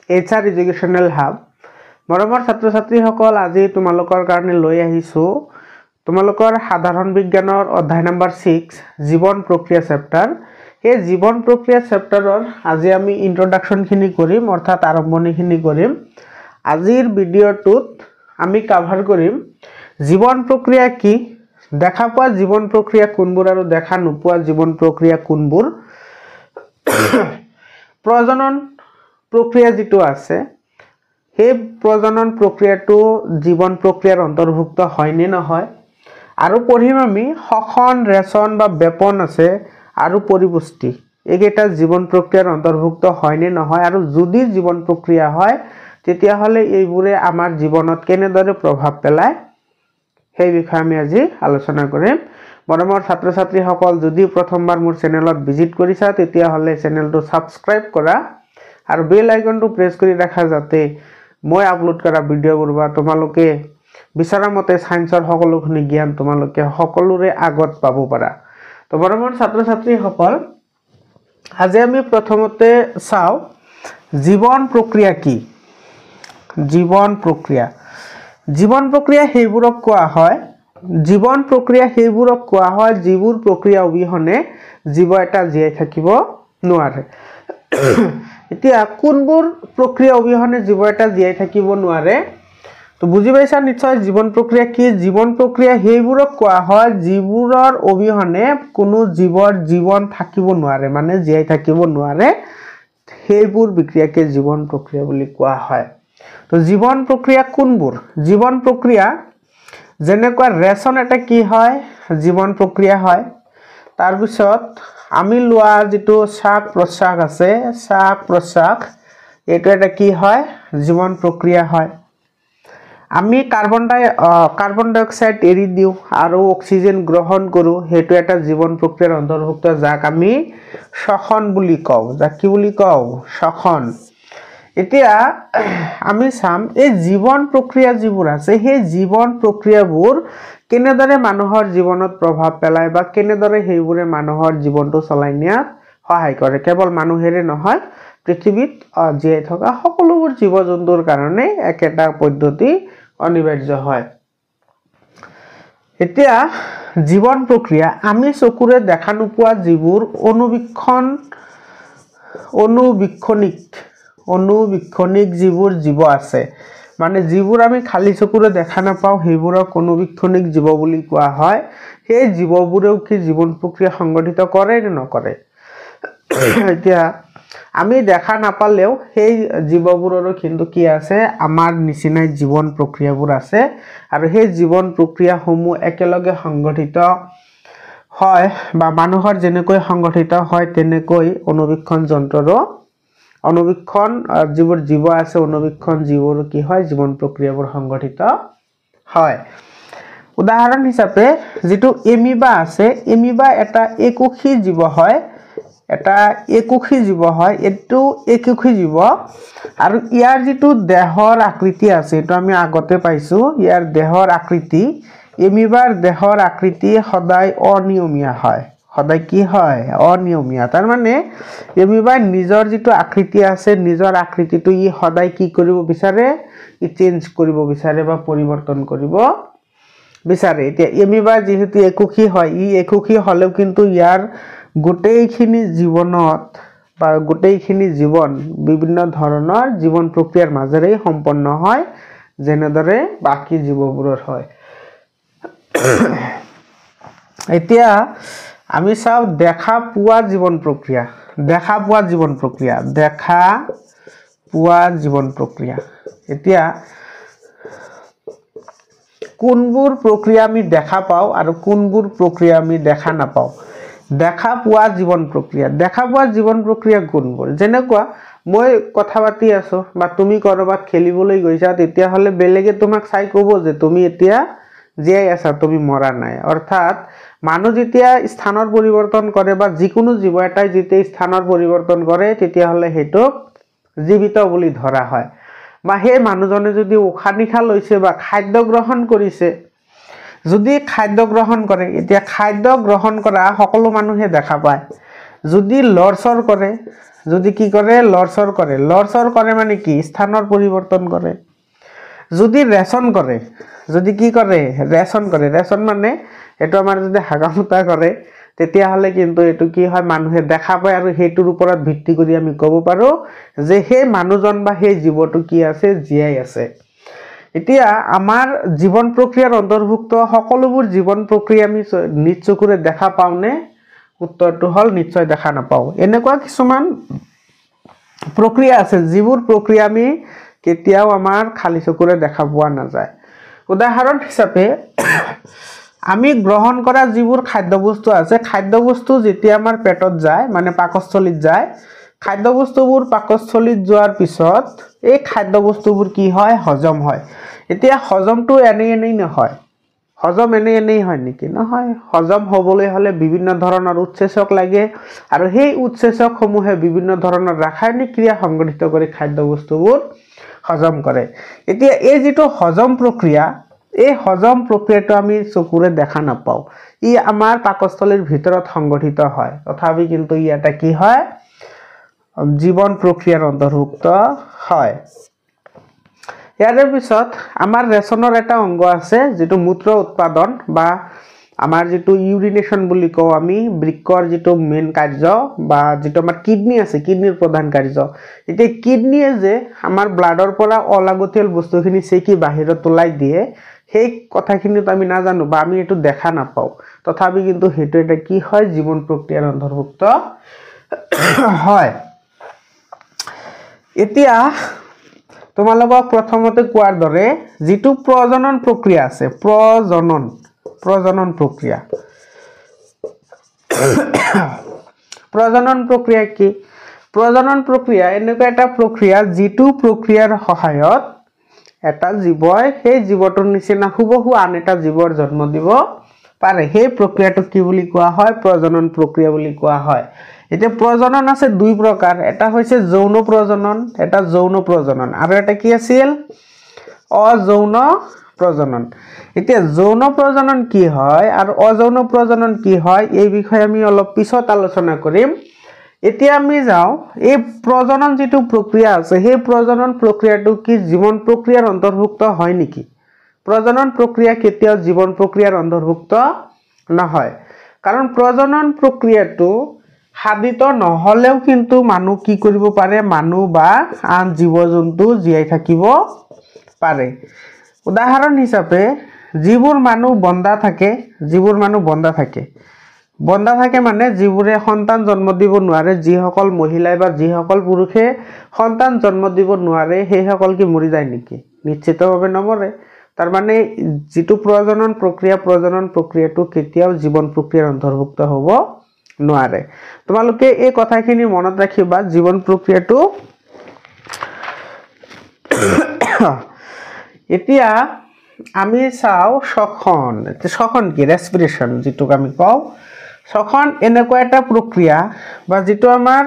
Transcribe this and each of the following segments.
HR educational hub মৰমৰ ছাত্ৰ ছাত্ৰীসকল আজি তোমালোকৰ কাৰণে লৈ আহিছো তোমালোকৰ সাধাৰণ বিজ্ঞানৰ অধ্যায় নম্বৰ 6 জীৱন প্ৰক্ৰিয়া চেপ্টাৰ এই জীৱন প্ৰক্ৰিয়া চেপ্টাৰৰ আজি আমি ইন্ট্ৰোডাকশন খিনি কৰিম অৰ্থাৎ আৰম্ভণি খিনি কৰিম আজিৰ ভিডিঅটোত আমি কভাৰ কৰিম জীৱন প্ৰক্ৰিয়া কি দেখা পোৱা জীৱন প্ৰক্ৰিয়া কোনবোৰ আৰু দেখা নোপোৱা জীৱন প্ৰক্ৰিয়া কোনবোৰ প্ৰজনন প্ৰক্ৰিয়া যেটো আছে সেই প্ৰজনন প্ৰক্ৰিয়াটো জীৱন প্ৰক্ৰিয়াৰ অন্তৰ্ভুক্ত হয় নে নহয় আৰু পঢ়িম আমি শ্বসন ৰেচন বা বেপন আছে আৰু পৰিপুষ্টি এইকেইটা জীৱন প্ৰক্ৰিয়াৰ অন্তৰ্ভুক্ত হয় নে নহয় আৰু যদি জীৱন প্ৰক্ৰিয়া হয় তেতিয়া হলে এইবোৰে আমাৰ জীৱনত কেনেদৰে প্ৰভাৱ পেলায় সেই বিষয়ে আমি আজি আলোচনা কৰিম মৰমৰ ছাত্ৰ ছাত্ৰীসকল যদি প্ৰথমবাৰ মোৰ চেনেলত ভিজিট কৰিছা তেতিয়া হলে চেনেলটো সাবস্ক্ৰাইব কৰা আৰু বেল আইকনটো প্ৰেছ কৰি ৰাখা যাতে মই আপলোড কৰা ভিডিঅ'বোৰ বা তোমালোকে বিচৰা মতে সায়েন্সৰ সকলোখিনি জ্ঞান তোমালোকে সকলোৰে আগত পাব পাৰা তো মৰমৰ ছাত্ৰ ছাত্ৰীসকল আজি আমি প্ৰথমতে চাও জীৱন প্ৰক্ৰিয়া কি জীৱন প্ৰক্ৰিয়া সেইবোৰক কোৱা হয় জীৱন প্ৰক্ৰিয়া সেইবোৰক কোৱা হয় যিবোৰ প্ৰক্ৰিয়া অবিহনে জীৱ এটা জীয়াই থাকিব নোৱাৰে এতিয়া কোনবোৰ প্ৰক্ৰিয়া অবিহনে জীৱ এটা জীয়াই থাকিব নোৱাৰে তো বুজি পাইছা নিশ্চয় জীৱন প্ৰক্ৰিয়া কি জীৱন প্ৰক্ৰিয়া সেইবোৰক কোৱা হয় যিবোৰৰ অবিহনে কোনো জীৱৰ জীৱন থাকিব নোৱাৰে মানে জীয়াই থাকিব নোৱাৰে সেইবোৰ বিক্ৰিয়াকে জীৱন প্ৰক্ৰিয়া বুলি কোৱা হয় তো জীৱন প্ৰক্ৰিয়া কোনবোৰ জীৱন প্ৰক্ৰিয়া যেনেকুৱা ৰেচন এটা কি হয় জীৱন প্ৰক্ৰিয়া হয় তাৰ পিছত আমি লোৱা যেটো শ্বাস প্ৰশ্বাস আছে শ্বাস প্ৰশ্বাস এটো এটা কি হয় জীৱন প্ৰক্ৰিয়া হয় আমি কাৰ্বন ডাই অক্সাইড এৰি দিও আৰু অক্সিজেন গ্ৰহণ কৰো হেতু এটা জীৱন প্ৰক্ৰিয়াৰ অন্তৰ্ভুক্ত যাক আমি শ্বসন বুলি কও যাক কি বুলি কও শ্বসন এতিয়া আমি সাম এই জীৱন প্ৰক্ৰিয়া যিবোৰ আছে সেই জীৱন প্ৰক্ৰিয়াবোৰ কেনেদৰে মানুহৰ জীৱনত প্ৰভাৱ পেলায় বা কেনেদৰে হেইবোৰে মানুহৰ জীৱনটো চলাই নিয়াত সহায় কৰে কেৱল মানুহেৰে নহয় পৃথিৱীত জীয়াই থকা সকলোবোৰ জীৱ-জন্তুৰ কাৰণে একেটা পদ্ধতি অনিবাৰ্য হয় এতিয়া জীৱন প্ৰক্ৰিয়া আমি চকুৰে দেখা নোপোৱা যিবোৰ অনুবীক্ষণিক যিবোৰ জীৱ আছে মানে যিবোৰ আমি খালি চকুৰে দেখা নাপাও হেইবোৰক অনুবীক্ষণিক জীৱ বুলি কোৱা হয় সেই জীৱবোৰেও কি জীৱন প্ৰক্ৰিয়া সংগঠিত কৰে নে নকৰে এতিয়া আমি দেখা নাপালেও সেই জীৱবোৰৰো কিন্তু কি আছে আমাৰ নিচিনাই জীৱন প্ৰক্ৰিয়াবোৰ আছে আৰু সেই জীৱন প্ৰক্ৰিয়াসমূহ একেলগে সংগঠিত হয় বা মানুহৰ যেনেকৈ সংগঠিত হয় তেনেকৈ অনুবীক্ষণ যন্ত্ৰৰো অনুবীক্ষণ যিবোৰ জীৱ আছে অনুবীক্ষণ জীৱৰ কি হয় জীৱন প্ৰক্ৰিয়াবোৰ সংগঠিত হয় উদাহৰণ হিচাপে যেটো এমিবা আছে এমিবা এটা একোষী জীৱ হয় এটো একোষী জীৱ আৰু ইয়াৰ যেটো দেহৰ আকৃতি আছে এটো আমি আগতে পাইছো ইয়াৰ দেহৰ আকৃতি এমিবাৰ দেহৰ আকৃতি সদায় অনিয়মীয়া হয় সদায় কি হয় অনিয়মীয়া তাৰ মানে এমিবাৰ নিজৰ যেটো আকৃতি আছে নিজৰ আকৃতিটো ই সদায় কি কৰিব বিচাৰে ই চেঞ্জ কৰিব বিচাৰে বা পৰিৱৰ্তন কৰিব বিচাৰে এতিয়া এমিবা যেহেতু একোষী হয় ই একোষী হলেও কিন্তু ইয়াৰ গোটেইখিনি জীৱনত বা গোটেইখিনি জীৱন বিভিন্ন ধৰণৰ জীৱন প্ৰক্ৰিয়াৰ মাজেৰে সম্পন্ন হয় যেনেদৰে বাকি জীৱবোৰৰ হয় এতিয়া আমি চাও দেখা পোৱা জীৱন প্ৰক্ৰিয়া এতিয়া কোনবোৰ প্ৰক্ৰিয়া আমি দেখা পাও আৰু কোনবোৰ প্ৰক্ৰিয়া আমি দেখা নাপাও দেখা পোৱা জীৱন প্ৰক্ৰিয়া কোনবোৰ যেনেকুৱা মই কথা পাতি আছো বা তুমি কৰবাত খেলিবলৈ গৈছা তেতিয়া হলে বেলেগে তোমাক চাই কব যে তুমি এতিয়া জীয়াই আছা তুমি মৰা নাই অৰ্থাৎ মানুহ যেতিয়া স্থানৰ পৰিৱৰ্তন কৰে বা যিকোনো জীৱ এটাই যেতিয়া স্থানৰ পৰিৱৰ্তন কৰে তেতিয়া হলে হেতু জীৱিত বুলি ধৰা হয় বা সেই মানুহজনে যদি উশাহ নিশা লৈছে বা খাদ্য গ্ৰহণ কৰিছে যদি খাদ্য গ্ৰহণ কৰে এতিয়া খাদ্য গ্ৰহণ কৰা সকলো মানুহে দেখা পায় যদি লৰচৰ কৰে, যদি কি কৰে লৰচৰ কৰে মানে কি স্থানৰ পৰিৱৰ্তন কৰে। যদি ৰেচন কৰে, যদি কি কৰে ৰেচন মানে এটো আমাৰ যদি হাগামুতা কৰে তেতিয়াহলে কিন্তু এটো কি হয় মানুহে দেখা পায় আৰু হেতুৰ ওপৰত ভিত্তি কৰি আমি ক'ব পাৰো যে সেই মানুহজন বা সেই জীৱটো কি আছে জীয়াই আছে। এতিয়া আমাৰ জীৱন প্ৰক্ৰিয়াৰ অন্তৰ্ভুক্ত সকলোবোৰ জীৱন প্ৰক্ৰিয়া আমি নিজ চকুৰে দেখা পাওনে? উত্তৰটো হল নিশ্চয় দেখা নাপাও। এনেকুৱা কিছুমান প্ৰক্ৰিয়া আছে যিবোৰ প্ৰক্ৰিয়া আমি কেতিয়াও আমাৰ খালি চকুৰে দেখা পোৱা নাযায়। উদাহৰণ হিচাপে আমি গ্ৰহণ কৰা যিবোৰ খাদ্যবস্তু আছে, খাদ্যবস্তু যেতিয়া আমাৰ পেটত যায় মানে পাকস্থলীত যায়, খাদ্যবস্তুবোৰ পাকস্থলীত যোৱাৰ পিছত এই খাদ্যবস্তুবোৰ কি হয় হজম হয়। এতিয়া হজমটো এনেই নহয়, হজম এনেই হয় নেকি? নহয়। হজম হ'বলৈ হলে বিভিন্ন ধৰণৰ উৎসেচক লাগে আৰু সেই উৎসেচক সমূহে বিভিন্ন ধৰণৰ ৰাসায়নিক ক্ৰিয়া সংঘটিত কৰি খাদ্যবস্তুবোৰ হজম কৰে। এতিয়া এই যিটো হজম প্ৰক্ৰিয়া, এই হজম প্ৰক্ৰিয়াটো আমি চকুৰে দেখা নাপাও, ই আমাৰ পাকস্থলীৰ ভিতৰত সংঘটিত হয়। তথাপি কিন্তু ই এটা কি হয় জীৱন প্ৰক্ৰিয়াৰ অন্তৰ্ভুক্ত হয়। ইয়াৰ পিছত আমাৰ ৰেচনৰ এটা অংগ আছে যিটো মূত্ৰ উৎপাদন বা আমাৰ যিটো ইউৰিনেশন বুলি কওঁ আমি, বৃক্কৰ যিটো মেইন কাৰ্য বা যিটো আমাৰ কিডনি আছে, কিডনিৰ প্ৰধান কাৰ্য। এতিয়া কিডনিয়ে যে আমাৰ ব্লাডৰ পৰা অলাগতিয়াল বস্তুখিনি চেকি বাহিৰত ওলাই দিয়ে, সেই কথাখিনিত আমি নাজানো বা আমি এটো দেখা নাপাও। তথাপি কিন্তু হেতু এটা কি হয় জীৱন প্ৰক্ৰিয়াৰ অন্তৰ্ভুক্ত হয়। এতিয়া তোমালোকক প্ৰথমতে কোৱাৰ দৰে যিটো প্ৰজনন প্ৰক্ৰিয়া আছে, প্ৰজনন প্ৰক্ৰিয়া প্ৰজনন প্ৰক্ৰিয়া কি? প্ৰজনন প্ৰক্ৰিয়া এনেকুৱা এটা প্ৰক্ৰিয়া যিটো প্ৰক্ৰিয়াৰ সহায়ত এটা জীৱই সেই জীৱটোৰ নিচিনা হুবহু আন এটা জীৱৰ জন্ম দিব পাৰে। সেই প্ৰক্ৰিয়াটো কি বুলি কোৱা হয়? প্ৰজনন প্ৰক্ৰিয়া বুলি কোৱা হয়। এতিয়া প্ৰজনন আছে দুই প্ৰকাৰ, এটা হৈছে যৌন প্ৰজনন, এটা যৌন প্ৰজনন, আৰু এটা কি আছিল অযৌন প্ৰজনন। এতিয়া যৌন প্ৰজনন কি হয় আৰু অযৌন প্ৰজনন কি হয় এই বিষয়ে আমি অলপ পিছত আলোচনা কৰিম। এতিয়া আমি যাওঁ এই প্ৰজনন যিটো প্ৰক্ৰিয়া আছে সেই প্ৰজনন প্ৰক্ৰিয়াটো কি জীৱন প্ৰক্ৰিয়াৰ অন্তৰ্ভুক্ত হয় নেকি? প্ৰজনন প্ৰক্ৰিয়া কেতিয়াও জীৱন প্ৰক্ৰিয়াৰ অন্তৰ্ভুক্ত নহয়, কাৰণ প্ৰজনন প্ৰক্ৰিয়াটো সাধিত নহলেও কিন্তু মানুহ কি কৰিব পাৰে, মানুহ বা আন জীৱ-জন্তু জীয়াই থাকিব পাৰে। উদাহৰণ হিচাপে যিবোৰ মানুহ বন্ধা থাকে মানে যিবোৰে সন্তান জন্ম দিব নোৱাৰে, যিসকল মহিলাই বা যিসকল পুৰুষে সন্তান জন্ম দিব নোৱাৰে সেইসকল কি মৰি যায় নেকি? নিশ্চিতভাৱে নমৰে। তাৰ মানে যিটো প্ৰজনন প্ৰক্ৰিয়াটো কেতিয়াও জীৱন প্ৰক্ৰিয়াৰ অন্তৰ্ভুক্ত হ'ব নোৱাৰে। তোমালোকে এই কথাখিনি মনত ৰাখিবা। জীৱন প্ৰক্ৰিয়াটো এতিয়া আমি চাও শ্বসন কি? ৰেসপিৰেশন যিটোক আমি কওঁ। শ্বসন এনেকুৱা এটা প্ৰক্ৰিয়া বা যিটো আমাৰ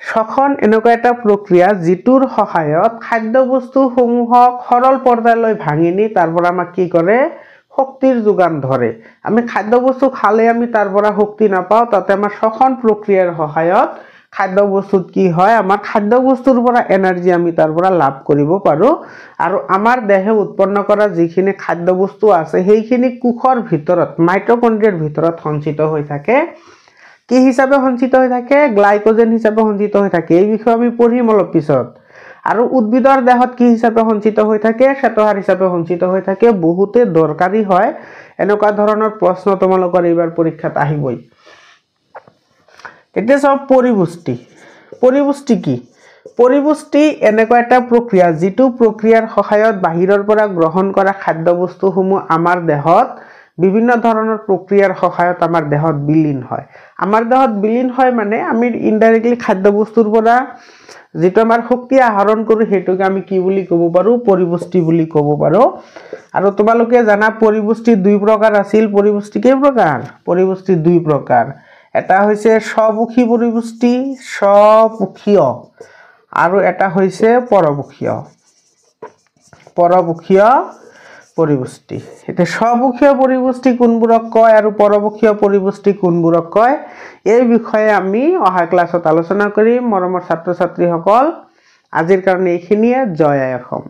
শ্বসন এনেকুৱা এটা প্ৰক্ৰিয়া যিটোৰ সহায়ত খাদ্যবস্তু সমূহক সৰল পৰ্যায়লৈ ভাঙি নি তাৰ পৰা আমাক কি কৰে শক্তিৰ যোগান ধৰে। আমি খাদ্যবস্তু খালে আমি তাৰ পৰা শক্তি নাপাওঁ, তাতে আমাৰ শ্বসন প্ৰক্ৰিয়াৰ সহায়ত খাদ্যবস্তুত কি হয় আমাৰ খাদ্যবস্তুৰ পৰা এনাৰ্জি আমি তাৰ পৰা লাভ কৰিব পাৰো আৰু আমাৰ দেহে উৎপন্ন কৰা যিখিনি খাদ্যবস্তু আছে সেইখিনি কোষৰ ভিতৰত মাইটকন্ড্ৰিয়াৰ ভিতৰত সঞ্চিত হৈ থাকে। কি হিচাপে সঞ্চিত হৈ থাকে? গ্লাইকোজেন হিচাপে সঞ্চিত হৈ থাকে। এই বিষয়ে আমি পঢ়িম অলপ পিছত। আৰু উদ্ভিদৰ দেহত কি হিচাপে সঞ্চিত হৈ থাকে? শ্বেতসাৰ হিচাপে সঞ্চিত হৈ থাকে। বহুতে দৰকাৰী হয়, এনেকুৱা ধৰণৰ প্ৰশ্ন তোমালোকৰ এইবাৰ পৰীক্ষাত আহিবই। এতিয়া সব পৰিপুষ্টি কি? পৰিপুষ্টি এনেকুৱা এটা প্ৰক্ৰিয়া যিটো প্ৰক্ৰিয়াৰ সহায়ত বাহিৰৰ পৰা গ্ৰহণ কৰা খাদ্যবস্তুসমূহ আমাৰ দেহত বিভিন্ন ধৰণৰ প্ৰক্ৰিয়াৰ সহায়ত আমাৰ দেহত বিলীন হয়। আমাৰ দেহত বিলীন হয় মানে আমি ইনডাইৰেক্টলি খাদ্যবস্তুৰ পৰা যিটো আমাৰ শক্তি আহৰণ কৰো সেইটোকে আমি কি বুলি ক'ব পাৰো? পৰিপুষ্টি বুলি ক'ব পাৰো। আৰু তোমালোকে জানা পৰিপুষ্টি দুই প্ৰকাৰ আছিল। পৰিপুষ্টি কেই প্ৰকাৰ? পৰিপুষ্টি দুই প্ৰকাৰ। এটা হৈছে স্বপোষী পৰিপুষ্টি, স্বপোষীয়, আৰু এটা হৈছে পৰপোষীয় পৰিপুষ্টি এটা স্ববুখীয় পৰিপুষ্টি কোনবোৰক কয় আৰু পৰবুখীয় পৰিপুষ্টি কোনবোৰক কয় এই বিষয়ে আমি অহা ক্লাছত আলোচনা কৰিম মৰমৰ ছাত্ৰ ছাত্ৰীসকল আজিৰ কাৰণে এইখিনিয়ে জয় আই অসম